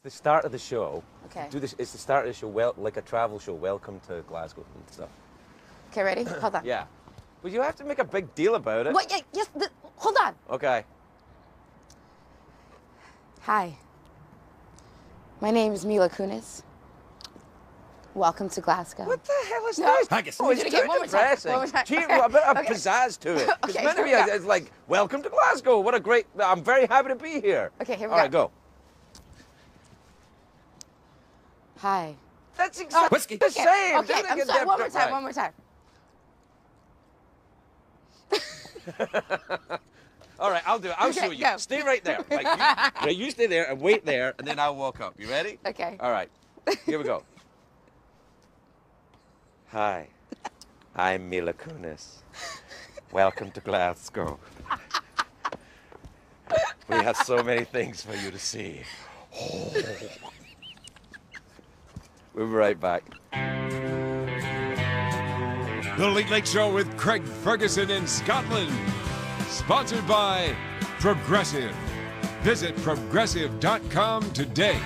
the start of the show. Okay. Do this. It's the start of the show. Well, like a travel show. Welcome to Glasgow and stuff. Okay, ready? Hold on. Yeah. But you have to make a big deal about it. What? Yeah, yes. Hold on. Okay. Hi. My name is Mila Kunis. Welcome to Glasgow. What the hell is this? I guess. One more time. Gee, a bit of pizzazz to it. It's meant to be it's like, welcome to Glasgow. What a great, I'm very happy to be here. Okay, here we go. All right, go. Hi. That's exactly the same. Okay, I'm sorry. One more time, one more time. All right, I'll do it. I'll show you. Go. Stay right there. Like you stay there and wait there, and then I'll walk up. You ready? Okay. All right. Here we go. Hi, I'm Mila Kunis. Welcome to Glasgow. We have so many things for you to see. Oh. We'll be right back. The Late Late Show with Craig Ferguson in Scotland. Sponsored by Progressive. Visit progressive.com today.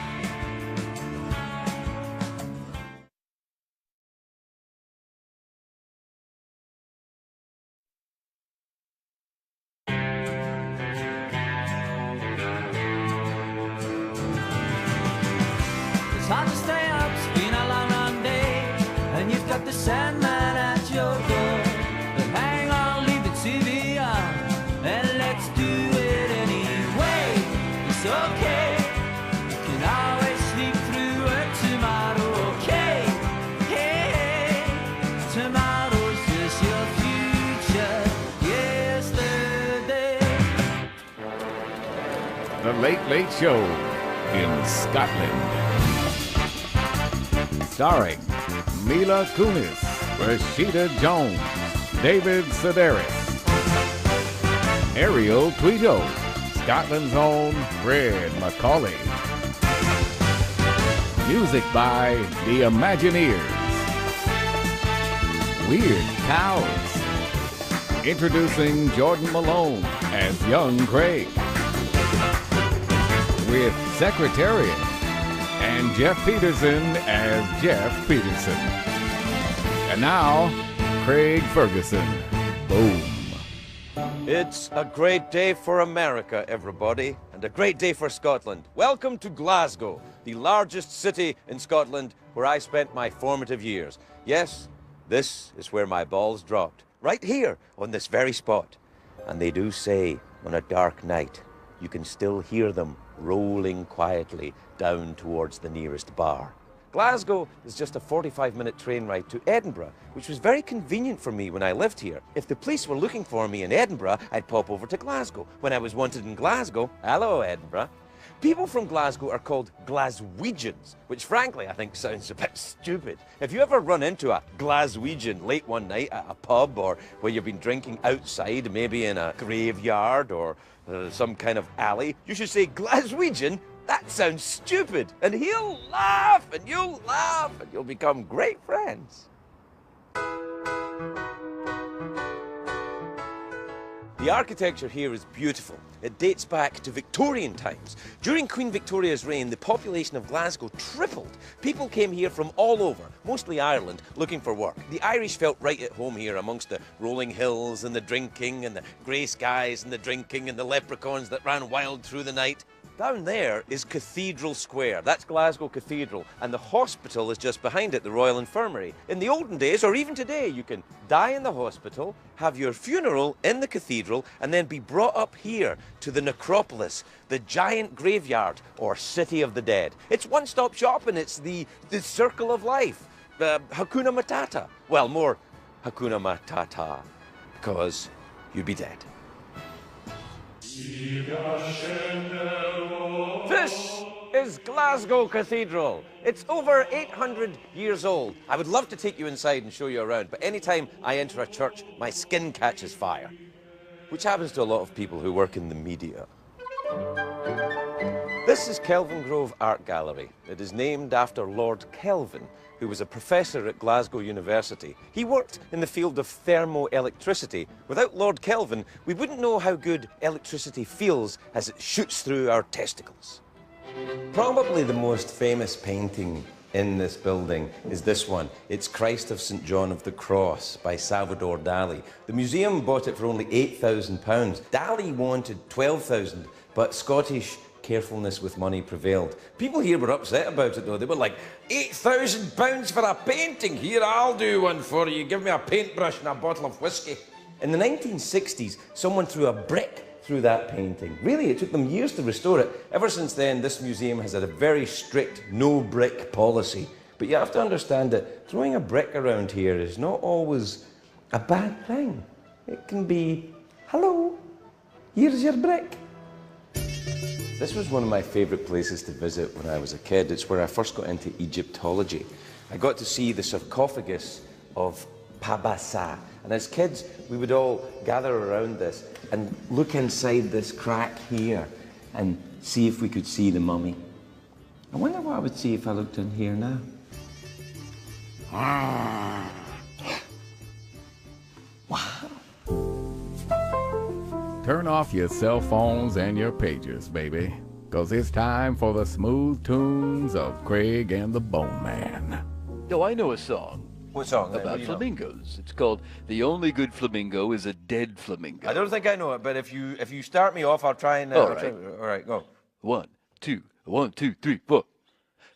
It's hard to stay up, it's been a long, long day, and you've got the Sandman at your door. But hang on, leave the TV on, and let's do it anyway. It's okay, you can always sleep through it tomorrow, okay? Hey, tomorrow's just your future yesterday. The Late Late Show in Scotland. Starring Mila Kunis, Rashida Jones, David Sedaris, Ariel Tweedo, Scotland's own Fred Macaulay. Music by The Imagineers. Weird Cows. Introducing Jordan Malone as Young Craig. With Secretariat. And Jeff Peterson as Jeff Peterson. And now, Craig Ferguson. Boom. It's a great day for America, everybody, and a great day for Scotland. Welcome to Glasgow, the largest city in Scotland where I spent my formative years. Yes, this is where my balls dropped. Right here, on this very spot. And they do say, on a dark night, you can still hear them rolling quietly down towards the nearest bar. Glasgow is just a 45-minute train ride to Edinburgh, which was very convenient for me when I lived here. If the police were looking for me in Edinburgh, I'd pop over to Glasgow. When I was wanted in Glasgow, hello Edinburgh. People from Glasgow are called Glaswegians, which frankly I think sounds a bit stupid. If you ever run into a Glaswegian late one night at a pub or where you've been drinking outside, maybe in a graveyard or some kind of alley, you should say, Glaswegian, that sounds stupid. And he'll laugh and you'll laugh and you'll become great friends. The architecture here is beautiful. It dates back to Victorian times. During Queen Victoria's reign, the population of Glasgow tripled. People came here from all over, mostly Ireland, looking for work. The Irish felt right at home here amongst the rolling hills and the drinking and the grey skies and the drinking and the leprechauns that ran wild through the night. Down there is Cathedral Square. That's Glasgow Cathedral, and the hospital is just behind it, the Royal Infirmary. In the olden days, or even today, you can die in the hospital, have your funeral in the cathedral, and then be brought up here to the necropolis, the giant graveyard, or city of the dead. It's one-stop shopping. It's the circle of life. Hakuna Matata. Well, more Hakuna Matata, because you'd be dead. This is Glasgow Cathedral. It's over 800 years old. I would love to take you inside and show you around, but anytime I enter a church, my skin catches fire, which happens to a lot of people who work in the media. This is Kelvin Grove Art Gallery. It is named after Lord Kelvin, who was a professor at Glasgow University. He worked in the field of thermoelectricity. Without Lord Kelvin, we wouldn't know how good electricity feels as it shoots through our testicles. Probably the most famous painting in this building is this one. It's Christ of St. John of the Cross by Salvador Dali. The museum bought it for only £8,000. Dali wanted 12,000, but Scottish carefulness with money prevailed. People here were upset about it though. They were like, £8,000 for a painting? Here, I'll do one for you. Give me a paintbrush and a bottle of whiskey. In the 1960s, someone threw a brick through that painting. Really, it took them years to restore it. Ever since then, this museum has had a very strict no-brick policy. But you have to understand that throwing a brick around here is not always a bad thing. It can be, hello, here's your brick. This was one of my favourite places to visit when I was a kid. It's where I first got into Egyptology. I got to see the sarcophagus of Pabasa. And as kids, we would all gather around this and look inside this crack here and see if we could see the mummy. I wonder what I would see if I looked in here now. Wow. Turn off your cell phones and your pagers, baby, because it's time for the smooth tunes of Craig and the Bone Man. Oh, I know a song. What song? About flamingos. It's called "The Only Good Flamingo Is a Dead Flamingo." I don't think I know it, but if you start me off, I'll try and... All right. All right, go. 1, 2, 1, 2, 3, 4.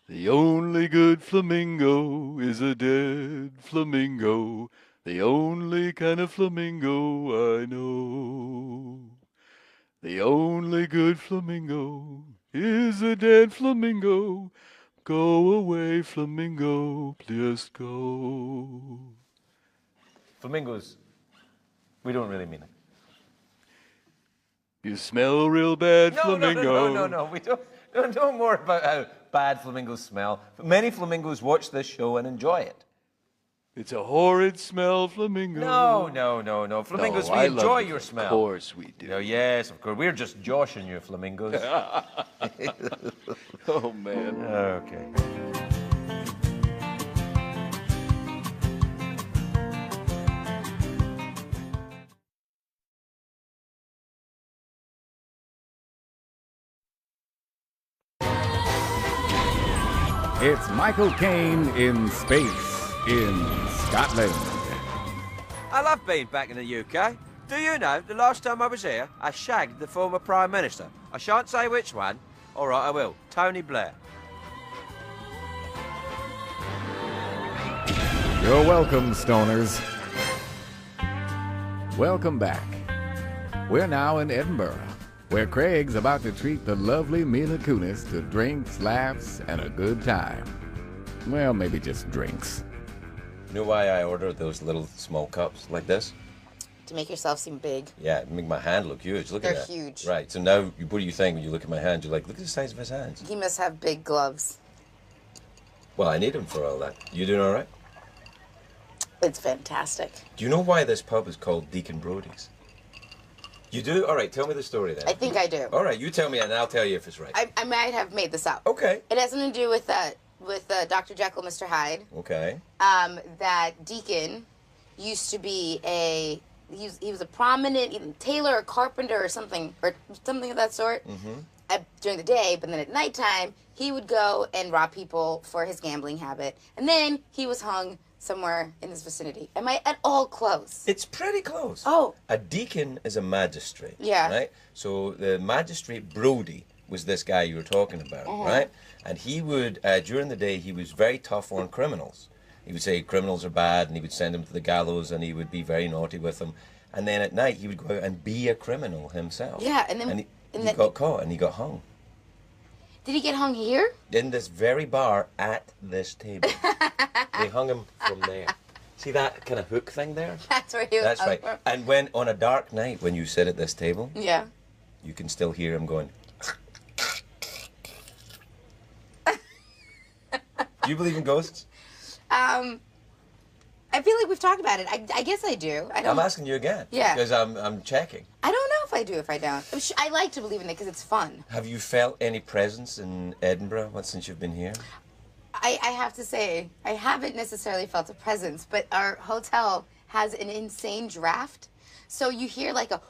The only good flamingo is a dead flamingo. The only kind of flamingo I know. The only good flamingo is a dead flamingo. Go away, flamingo, please go. Flamingos, we don't really mean it. You smell real bad, flamingo. No. We don't know more about how bad flamingos smell. Many flamingos watch this show and enjoy it. It's a horrid smell, flamingo. No. Flamingos, we I enjoy love it. your smell. Of course we do. No, yes, of course. We're just joshing you, flamingos. Oh, man. Okay. It's Michael Caine in space in Scotland. I love being back in the UK. Do you know, the last time I was here, I shagged the former Prime Minister. I shan't say which one. All right, I will. Tony Blair. You're welcome, stoners. Welcome back. We're now in Edinburgh, where Craig's about to treat the lovely Mila Kunis to drinks, laughs, and a good time. Well, maybe just drinks. You know why I ordered those little small cups like this? To make yourself seem big. Yeah, make my hand look huge. Look at that. They're huge. Right, so now, what do you think when you look at my hand? You're like, look at the size of his hands. He must have big gloves. Well, I need him for all that. You doing all right? It's fantastic. Do you know why this pub is called Deacon Brodie's? You do? All right, tell me the story then. I think I do. All right, you tell me and I'll tell you if it's right. I might have made this up. Okay. It has something to do with Dr. Jekyll, Mr. Hyde. Okay. That Deacon used to be he was a prominent tailor or carpenter or something of that sort during the day, but then at nighttime he would go and rob people for his gambling habit, and then he was hung somewhere in this vicinity. Am I at all close? It's pretty close. Oh. A deacon is a magistrate. Yeah. Right? So the magistrate Brodie was this guy you were talking about, right? And he would, during the day, he was very tough on criminals. He would say criminals are bad, and he would send them to the gallows, and he would be very naughty with them. And then at night, he would go out and be a criminal himself. Yeah, and then... he got caught, and he got hung. Did he get hung here? In this very bar at this table. They hung him from there. See that kind of hook thing there? That's where he was That's hung right. from. And when, on a dark night, when you sit at this table, Yeah. you can still hear him going... Do you believe in ghosts? I feel like we've talked about it. I guess I do. I'm asking you again. Yeah. Because I'm checking. I don't know if I do, if I don't. I like to believe in it because it's fun. Have you felt any presence in Edinburgh since you've been here? I have to say, I haven't necessarily felt a presence, but our hotel has an insane draft. So you hear like a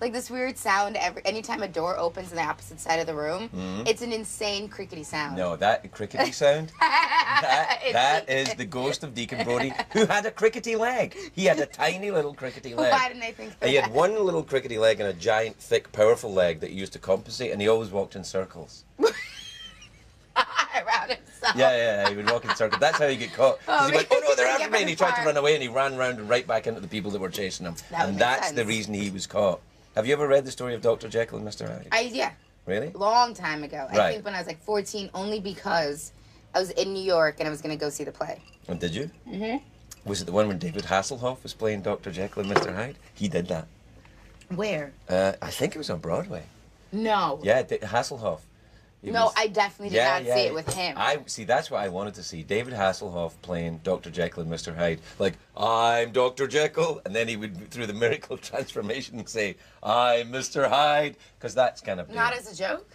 like this weird sound anytime a door opens on the opposite side of the room. It's an insane crickety sound. No, that crickety sound, that is the ghost of Deacon Brodie, who had a crickety leg. He had a tiny little crickety leg. Why didn't I think of He that? had one little crickety leg and a giant, thick, powerful leg that he used to compensate, and he always walked in circles. Around himself. Yeah, he would walk in circles. That's how he get caught. Because he went, oh no, they're Get after me, and he tried to apart. run away, and he ran round and right back into the people that were chasing him. That would And make that's sense. the reason he was caught. Have you ever read the story of Dr. Jekyll and Mr. Hyde? Yeah, Really? long time ago. I Right. think when I was like 14, only because I was in New York and I was going to go see the play. And did you? Was it the one when David Hasselhoff was playing Dr. Jekyll and Mr. Hyde? He did that. Where? I think it was on Broadway. No. Yeah, Hasselhoff. He No, was- I definitely did not see it with him. I see. That's what I wanted to see. David Hasselhoff playing Dr. Jekyll and Mr. Hyde. Like, I'm Dr. Jekyll, and then he would, through the miracle transformation, say, I'm Mr. Hyde, because that's kind of Not as a joke?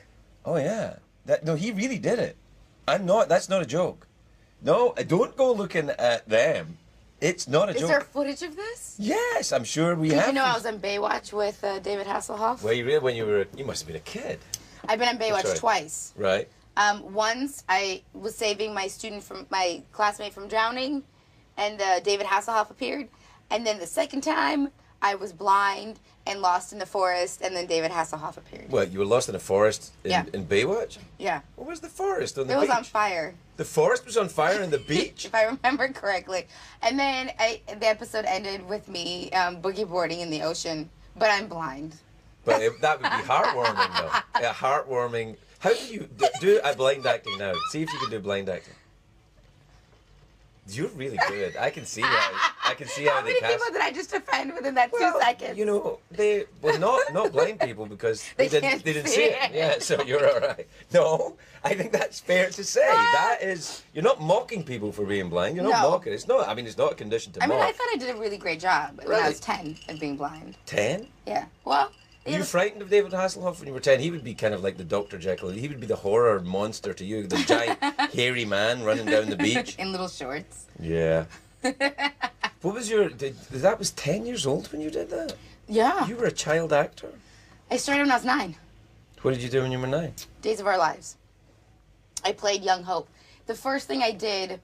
Oh yeah. No, he really did it. That's not a joke. No, don't go looking at them. It's not a Is joke. there footage of this? Yes, I'm sure we Did have. you know I was on Baywatch with David Hasselhoff? Well, you must have been a kid, I've been on Baywatch That's right. twice. right? Once I was saving my classmate from drowning, and David Hasselhoff appeared. And then the second time, I was blind and lost in the forest, and then David Hasselhoff appeared. Well, you were lost in a forest Yeah. in Baywatch? Yeah. What was the forest on the It was beach? on fire, The forest was on fire on the beach? if I remember correctly. And then the episode ended with me boogie boarding in the ocean, but I'm blind. But that would be heartwarming, though. Heartwarming. How do you do a blind acting now? See if you can do blind acting. You're really good. I can see how. I can see how How they many cast. people did I just offend within that 2 seconds? You know, not blind people because They they can't didn't see see it. it. Yeah, so you're all right. No, I think that's fair to say. That is, you're not mocking people for being blind. You're not No. mocking. It's not. I mean, it's not a condition to I mean, mock. I thought I did a really great job when I was 10 at being blind. 10? Yeah. Well, Were you frightened of David Hasselhoff when you were 10? He would be kind of like the Dr. Jekyll. He would be the horror monster to you, the giant hairy man running down the beach. in little shorts. Yeah. What was that was 10 years old when you did that? Yeah. You were a child actor? I started when I was 9. What did you do when you were 9? Days of Our Lives. I played Young Hope. The first thing I did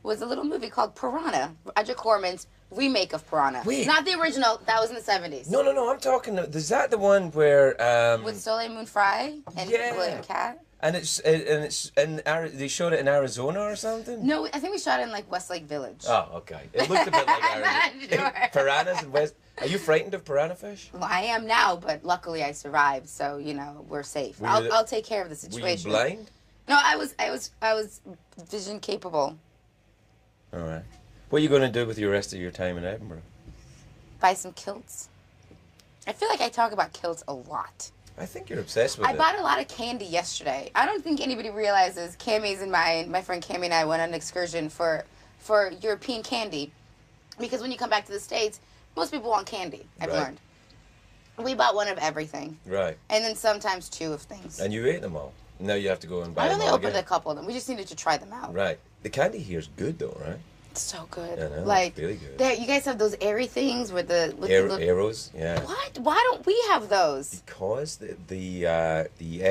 was a little movie called Piranha. Roger Corman's remake of Piranha. Wait. Not the original. That was in the 70s. No, I'm talking. Is that the one where? With Soleil Moon Frye and Yeah. William Cat. And it's they showed it in Arizona or something. No, I think we shot it in like Westlake Village. Oh, okay. It looked a bit like Arizona. Sure. Piranhas and West. Are you frightened of piranha fish? Well, I am now, but luckily I survived, so we're safe. Were you I'll take care of the Were you situation. blind? No, I was vision capable. All right. What are you going to do with the rest of your time in Edinburgh? Buy some kilts. I feel like I talk about kilts a lot. I think you're obsessed with I it. bought a lot of candy yesterday. I don't think anybody realizes Cammy's and my friend Cammy and I went on an excursion for European candy. Because when you come back to the States, most people want candy, I've Right. learned. We bought one of everything. Right. And then sometimes 2 of things. And you ate them all. Now you have to go and buy I them only all opened again. a couple of them. We just needed to try them out. Right. The candy here is good though, right? It's so good. I know, it's Like, really good. there, you guys have those airy things with the little... Arrows, yeah. What? Why don't we have those? Because the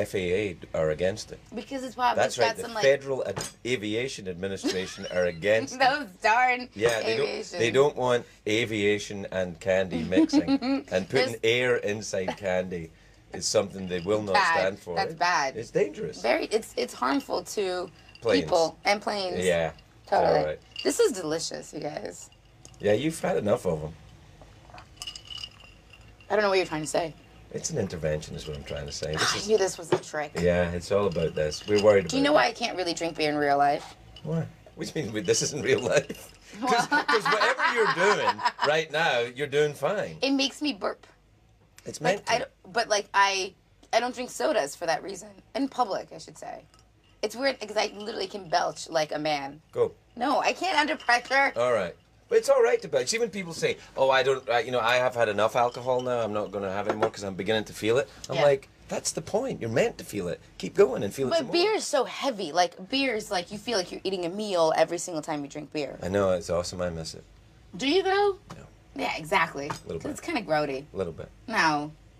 FAA are against it. Because it's probably That's right. got The some, like, Federal Aviation Administration are against it. those darn Yeah, aviation. they don't want aviation and candy mixing, and putting air inside candy is something they will not Bad. stand for. That's bad. It's dangerous. It's harmful to Planes. people and planes. Yeah. Totally. All right. This is delicious, you guys. Yeah, you've had enough of them. I don't know what you're trying to say. It's an intervention, is what I'm trying to say. This I is, knew this was a trick. yeah, it's all about this. We're worried about. Do you know why I can't really drink beer in real life? Why? Which means this isn't real life. Because whatever you're doing right now, you're doing fine. It makes me burp. It's meant Like to. I don't drink sodas for that reason. In public, I should say. It's weird because I literally can belch like a man. Go. No, I can't under pressure. All right. But it's all right to belch. See, when people say, "Oh, I don't," I have had enough alcohol now. I'm not going to have any more because I'm beginning to feel it. I'm Yeah. like, that's the point. You're meant to feel it. Keep going and feel it some But more. beer is so heavy. Like beer is like you feel like you're eating a meal every single time you drink beer. I know, it's awesome. I miss it. Do you though? No. Yeah, exactly. Little bit. It's kind of grody. A little bit. No.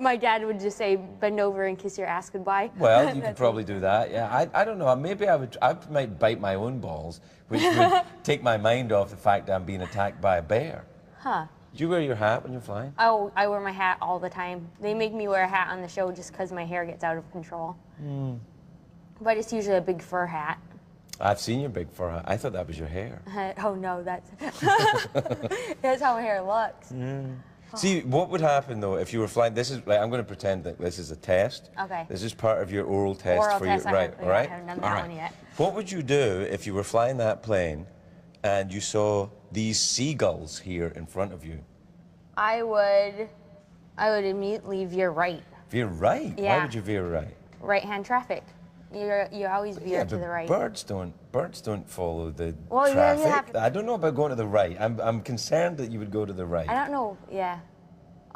My dad would just say, bend over and kiss your ass goodbye. Well, you could probably do that. Yeah, I don't know. Maybe I might bite my own balls, which would take my mind off the fact that I'm being attacked by a bear. Huh. Do you wear your hat when you're flying? Oh, I wear my hat all the time. They make me wear a hat on the show just because my hair gets out of control. But it's usually a big fur hat. I've seen your big fur hat. I thought that was your hair. Oh no, that's that's how my hair looks. See, what would happen though if you were flying? This is like I'm going to pretend that this is a test. Okay. This is part of your oral test Oral for test, you, right? I All right. haven't done that one yet. What would you do if you were flying that plane, and you saw these seagulls here in front of you? I would immediately veer right. Veer right? Yeah. Why would you veer right? Right-hand traffic. You always veer to the right. Birds don't follow the Well, traffic. you have to- I don't know about going to the right. I'm concerned that you would go to the right. I don't know. Yeah.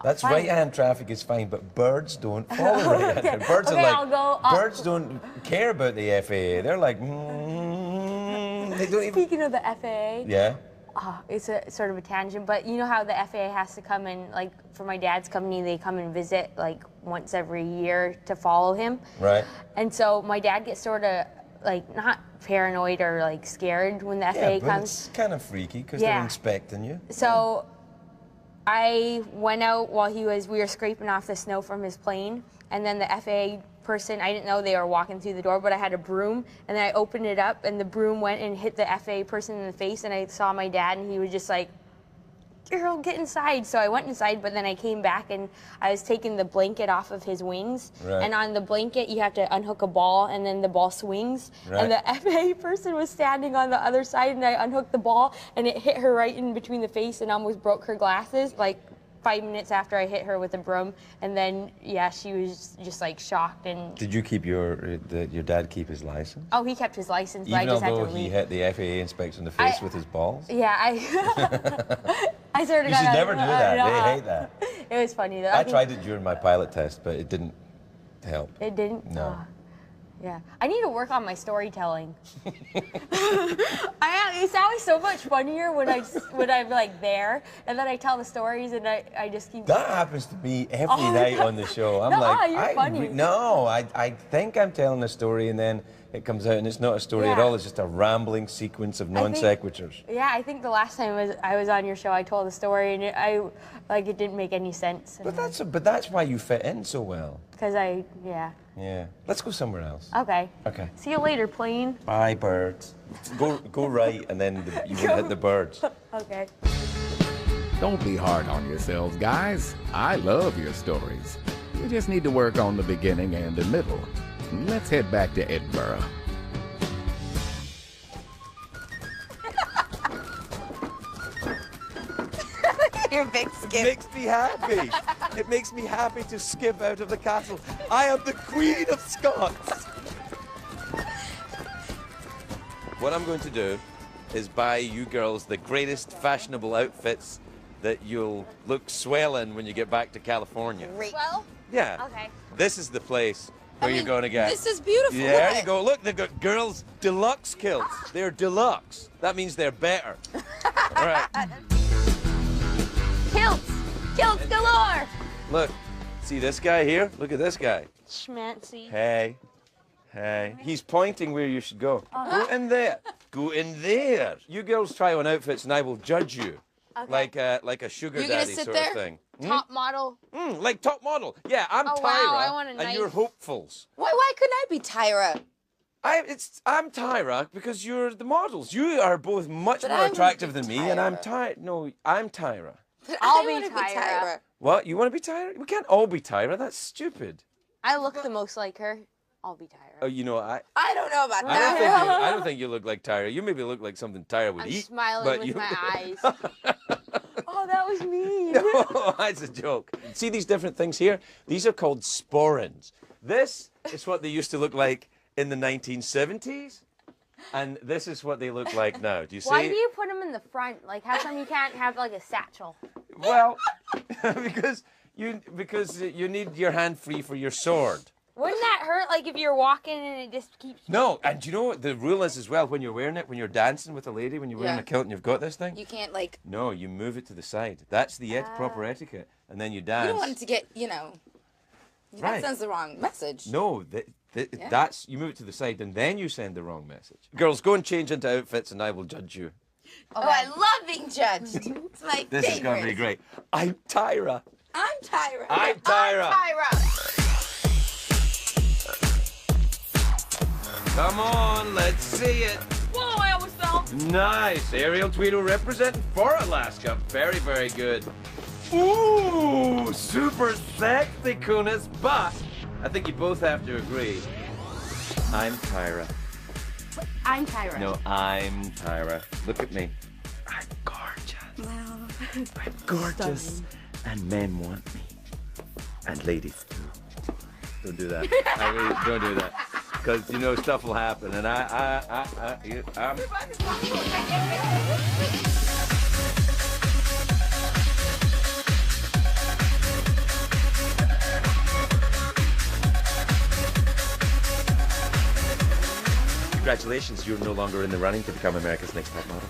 That's Fine. right-hand traffic is fine, but birds don't follow right-hand. Okay. Birds Okay, are like I'll go up. birds don't care about the FAA. They're like they don't even. Speaking of the FAA, Yeah. it's a sort of a tangent, but you know how the FAA has to come and, like, for my dad's company, they come and visit like once every year to follow him. Right. And so my dad gets sort of like not paranoid or like scared when the FAA Yeah, but comes. it's kind of freaky because Yeah. they're inspecting you. So I went out while we were scraping off the snow from his plane, and then the FAA person, I didn't know they were walking through the door, but I had a broom, and then I opened it up, and the broom went and hit the FAA person in the face, and I saw my dad, and he was just like, "Girl, get inside." So I went inside, but then I came back, and I was taking the blanket off of his wings, Right. and on the blanket, you have to unhook a ball, and then the ball swings, Right. and the FAA person was standing on the other side, and I unhooked the ball, and it hit her right in between the face and almost broke her glasses, like 5 minutes after I hit her with a broom, and then yeah, she was just like shocked. And Did you keep your dad keep his license? oh, he kept his license, but I Even just had to although he leave. hit the FAA inspector in the face with his balls? Yeah, I sort of. You should never do that. They hate that. It was funny though. I think tried it during my pilot test, but it didn't help. It didn't. No. Yeah, I need to work on my storytelling. It's always so much funnier when I'm like there, and then I tell the stories, and I just keep. That happens to me every All the night time. on the show. I'm No, like, you're funny. I think I'm telling a story, and then it comes out, and it's not a story at Yeah. all. It's just a rambling sequence of non sequiturs. Yeah, I think the last time I was on your show, I told a story, and it didn't make any sense. But that's why you fit in so well. Because yeah. Yeah. Let's go somewhere else. Okay. Okay. See you later, plane. Bye, birds. Go right, and then you won't hit the birds. Okay. Don't be hard on yourselves, guys. I love your stories. You just need to work on the beginning and the middle. Let's head back to Edinburgh. Your big It skip. makes me happy. It makes me happy to skip out of the castle. I am the Queen of Scots. What I'm going to do is buy you girls the greatest fashionable outfits that you'll look swell in when you get back to California. Great. Well, Yeah. okay. This is the place where you're going to get. This is beautiful. Yeah, there you go. Look, they've got girls' deluxe kilts. They're deluxe. That means they're better. All right. Kilts galore. Look, see this guy here? Look at this guy. Schmancy. Hey. He's pointing where you should go. Go in there. Go in there. You girls try on outfits and I will judge you. Okay. Like a sugar You're gonna daddy sit sort there? of thing. Top model. Like top model. Yeah, I'm Oh, Tyra. wow, I want a and you're knife. hopefuls. Why couldn't I be Tyra? I'm Tyra because you're the models. You are both much But more I would attractive be than me, and I'm Tyra. Tyra. No, I'm Tyra. But I'll I be wanna Tyra. What? You want to be Tyra? We can't all be Tyra. That's stupid. I look the most like her. I'll be Tyra. Oh, you know, I I don't know about don't that. think I don't think you look like Tyra. You maybe look like something Tyra would I'm eat. smiling but with you... my eyes. Oh, that was mean. No, that's a joke. See these different things here? These are called sporins. This is what they used to look like in the 1970s, and this is what they look like now. Do you see? Why do you put them in the front? Like, how come you can't have like a satchel? Well, because you need your hand free for your sword. Wouldn't that hurt? Like if you're walking and it just keeps. No, and you know what the rule is as well when you're wearing it, when you're dancing with a lady, when you're wearing Yeah. a kilt and you've got this thing? You can't like. No, you move it to the side. That's the proper etiquette. And then you dance. You don't want it to get, That sends the wrong message. No, that's, you move it to the side and then you send the wrong message. Girls, go and change into outfits and I will judge you. Oh, I love being judged. It's my This favorite. is going to be great. I'm Tyra. I'm Tyra. I'm Tyra. I'm Tyra. Come on, let's see it. Whoa, I almost fell. Nice. Ariel Tweedle representing for Alaska. Very, very good. Ooh, super sexy, Kunis. But I think you both have to agree. I'm Tyra. I'm Tyra. No, I'm Tyra. Look at me. I'm gorgeous. Well, I'm gorgeous. And men want me. And ladies too. Don't do that. I really, don't do that. Because, you know, stuff will happen. And I'm... Congratulations, you're no longer in the running to become America's Next Top Model.